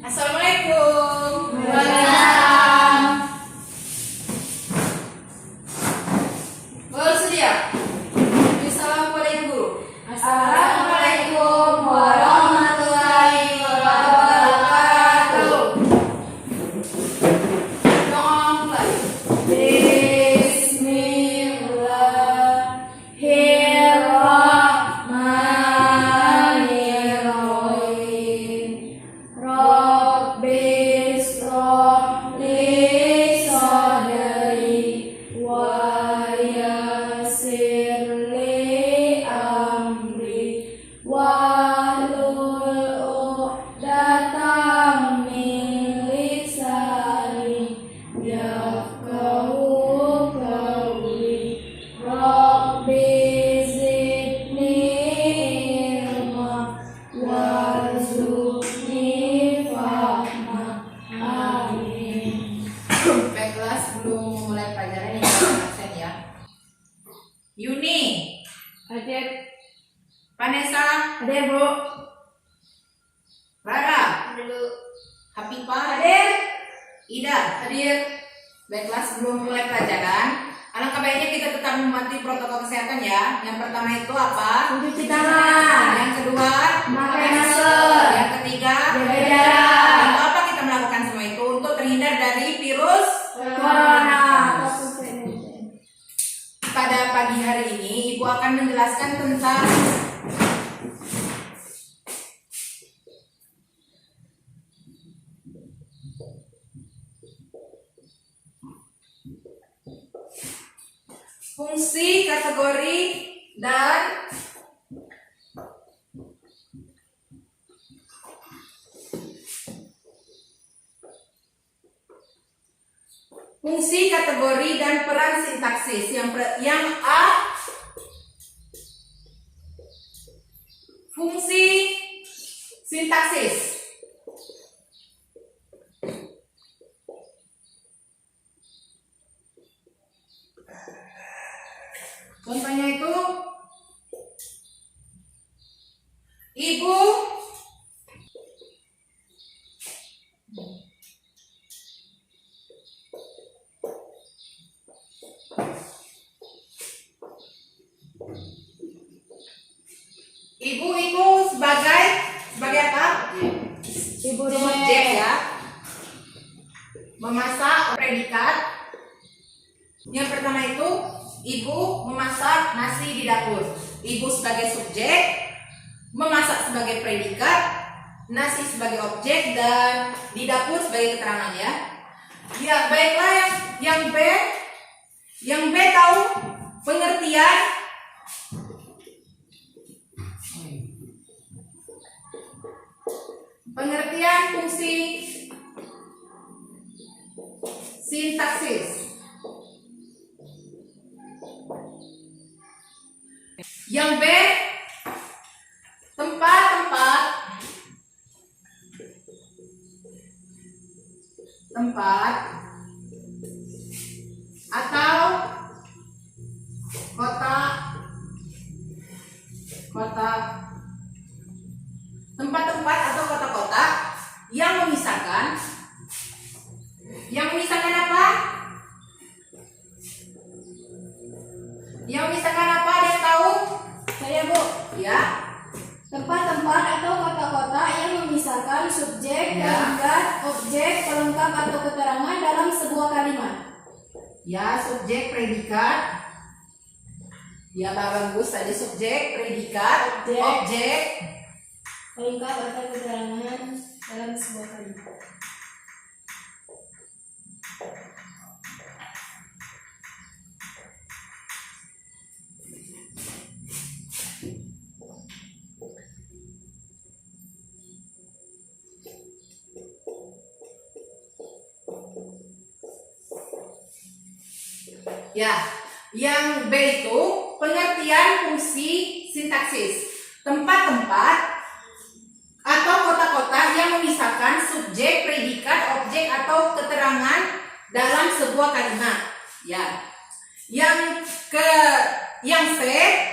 Assalamualaikum. Waalaikumsalam. Bersedia? Assalamualaikum kepada ibu guru. Assalamualaikum warahmatullahi wabarakatuh. Doa mulai. Bismillahirrahmanirrahim. Rabbi shrah li sadri wa yassir li amri wahlul 'uqdatam min lisani yafqahu qawli. Rabbi zidni ilma warzuqni fahma. Amin. Baiklah, sebelum memulai pelajaran ini kita absen ya. Yuni, Hadir. Vanessa, Hadir, Bu. Rara, Dulu. Hafifah, Hadir. Ida, hadir. Baiklah, sebelum memulai pelajaran, alangkah baiknya kita tetap mematuhi protokol kesehatan ya. Yang pertama itu apa? Mencuci tangan. Yang kedua, Memakai masker. Yang ketiga, Jaga jarak. Untuk apa kita melakukan semua itu? Untuk terhindar dari virus Corona. Pada pagi hari ini, Ibu akan menjelaskan tentang fungsi, kategori, dan fungsi, kategori, dan peran sintaksis. Yang A, fungsi sintaksis. Contohnya itu, Ibu itu sebagai apa? Ibu Subjek ya. Memasak predikat. Yang pertama itu ibu memasak nasi di dapur. Ibu sebagai subjek, memasak sebagai predikat, nasi sebagai objek, dan di dapur sebagai keterangan ya. Ya, baiklah yang B. Yang B tahu pengertian fungsi sintaksis. Yang B, tempat atau kota, tempat-tempat atau kota-kota yang memisahkan apa? Yang memisahkan apa? Ada yang tahu? Saya, Bu. Ya. Tempat-tempat atau kota-kota yang memisahkan subjek, Ya. predikat, objek, pelengkap atau keterangan dalam sebuah kalimat. Ya, subjek, predikat. Ya, bagus. Tadi subjek, predikat, objek. Pelengkap atau keterangan dalam sebuah kalimat. Ya, yang B itu pengertian fungsi sintaksis. Tempat-tempat atau kota-kota yang memisahkan subjek, predikat, objek, atau keterangan dalam sebuah kalimat. Ya. Yang C,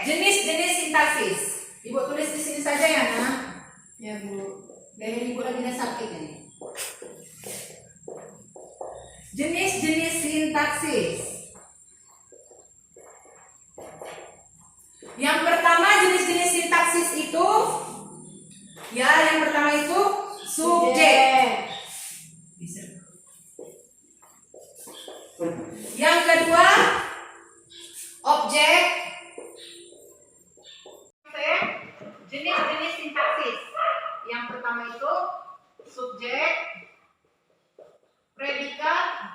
jenis-jenis sintaksis. Ibu tulis di sini saja ya, Nak. Ya, Bu. Dari ibu lagi sakit ini. sintaksis. Yang pertama jenis-jenis sintaksis itu, ya yang pertama itu subjek. Yang kedua objek. Jenis-jenis sintaksis. Yang pertama itu subjek, predikat.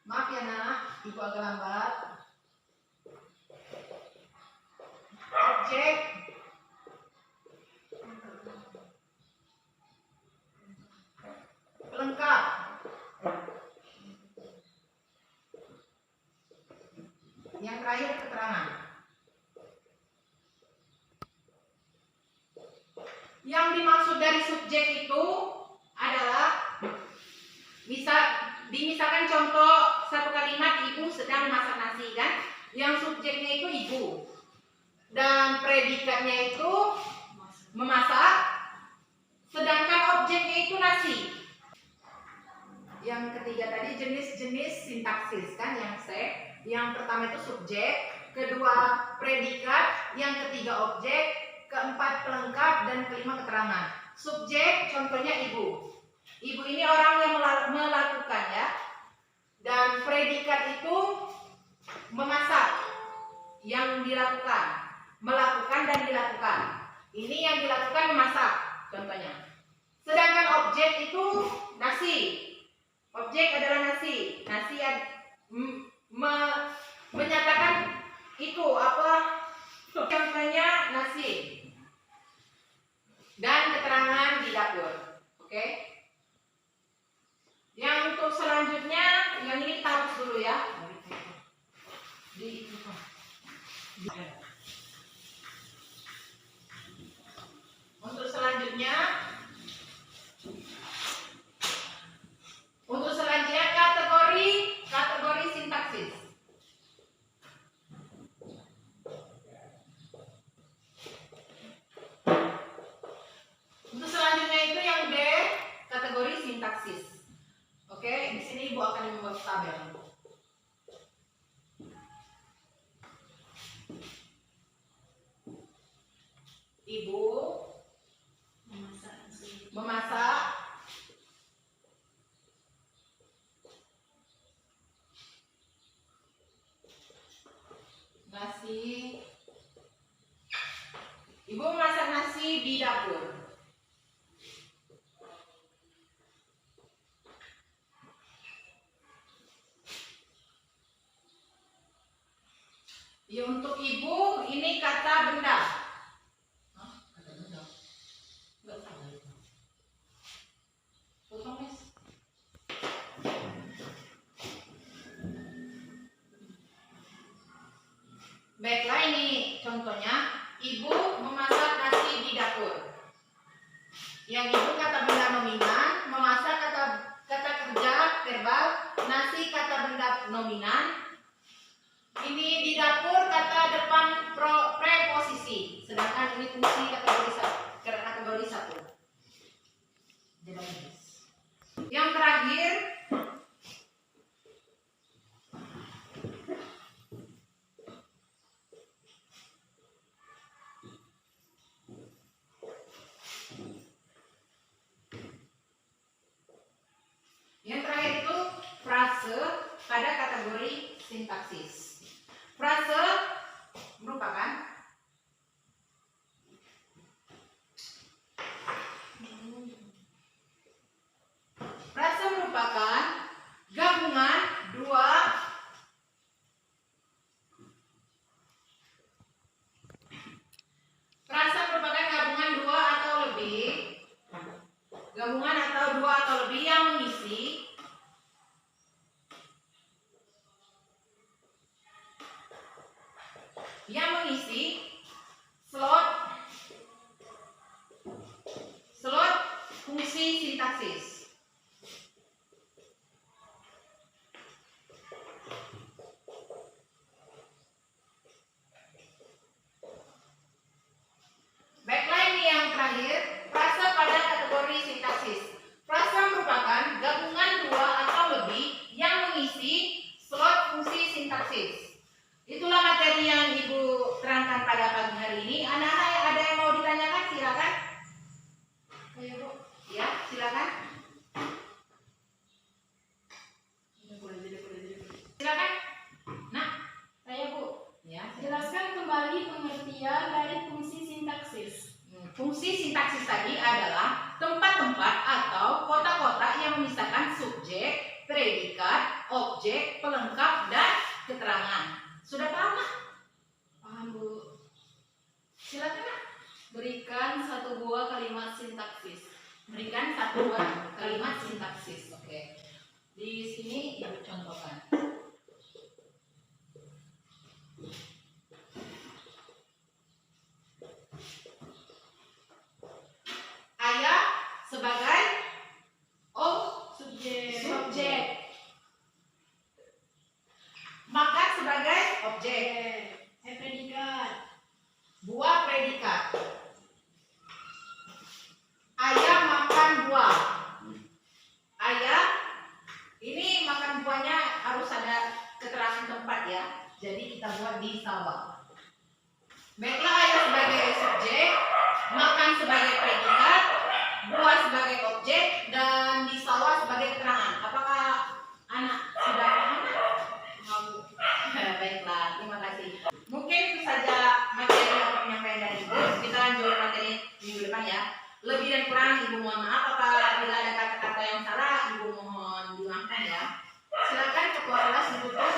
Maaf ya nak, ibu agak lambat. Objek, pelengkap. Yang terakhir keterangan. Yang dimaksud dari subjek itu adalah misalkan contoh satu kalimat, ibu sedang masak nasi kan, yang subjeknya itu ibu dan predikatnya itu memasak, sedangkan objeknya itu nasi. Yang ketiga tadi jenis-jenis sintaksis kan, yang pertama itu subjek, kedua predikat, yang ketiga objek, keempat pelengkap, dan kelima keterangan. Subjek contohnya ibu. Ibu ini orang yang melakukan ya. Dan predikat itu memasak, yang dilakukan, melakukan dan dilakukan. Ini yang dilakukan memasak contohnya. Sedangkan objek itu nasi. Objek adalah nasi. Nasi menyatakan itu apa? Contohnya nasi. Dan keterangan di dapur. Oke? Yang untuk selanjutnya, yang ini kita harus dulu ya. Untuk selanjutnya kategori sintaksis. Untuk selanjutnya itu yang D, kategori sintaksis. Oke, di sini ibu akan membuat tabel. Ibu memasak nasi. Ibu memasak nasi di dapur. Ya, untuk ibu ini kata benda. Kata benda. Enggak salah itu. Potong, Miss. Baiklah, ini contohnya. Ibu memasak nasi di dapur. Yang ibu kata benda nominan, memasak kata kerja verbal, nasi kata benda nominan. Ini di dapur kata depan preposisi, sedangkan ini fungsi kategori 1. Yang terakhir itu frase pada kategori sintaksis. Frase merupakan gabungan dua atau lebih yang mengisi slot fungsi sintaksis. Baiklah, ini yang terakhir, frasa pada kategori sintaksis. Frasa merupakan gabungan dua atau tempat atau kotak-kotak yang memisahkan subjek, predikat, objek, pelengkap, dan keterangan. Sudah paham, Nak? Paham, Bu. Silakan, Nak. Berikan satu buah kalimat sintaksis. Berikan satu buah kalimat sintaksis. Oke. Di sini Ibu contohkan. Ayah sebagai subjek. Makan sebagai objek. Predikat. Buah predikat. Ayah makan buah. Ayah, ini makan buahnya harus ada keterangan tempat ya. Jadi kita buat di sawah. Baiklah, ayah sebagai subjek, makan sebagai predikat, buah sebagai objek, dan di sawah sebagai keterangan. Apakah anak sudah paham? Baiklah, terima kasih. Mungkin itu saja materi atau penyampaian dari Ibu. Kita lanjut materi minggu depan ya. Lebih dan kurang Ibu mohon maaf. Apabila ada kata-kata yang salah, Ibu mohon dimaafkan ya. Silakan ketua kelas ditutup.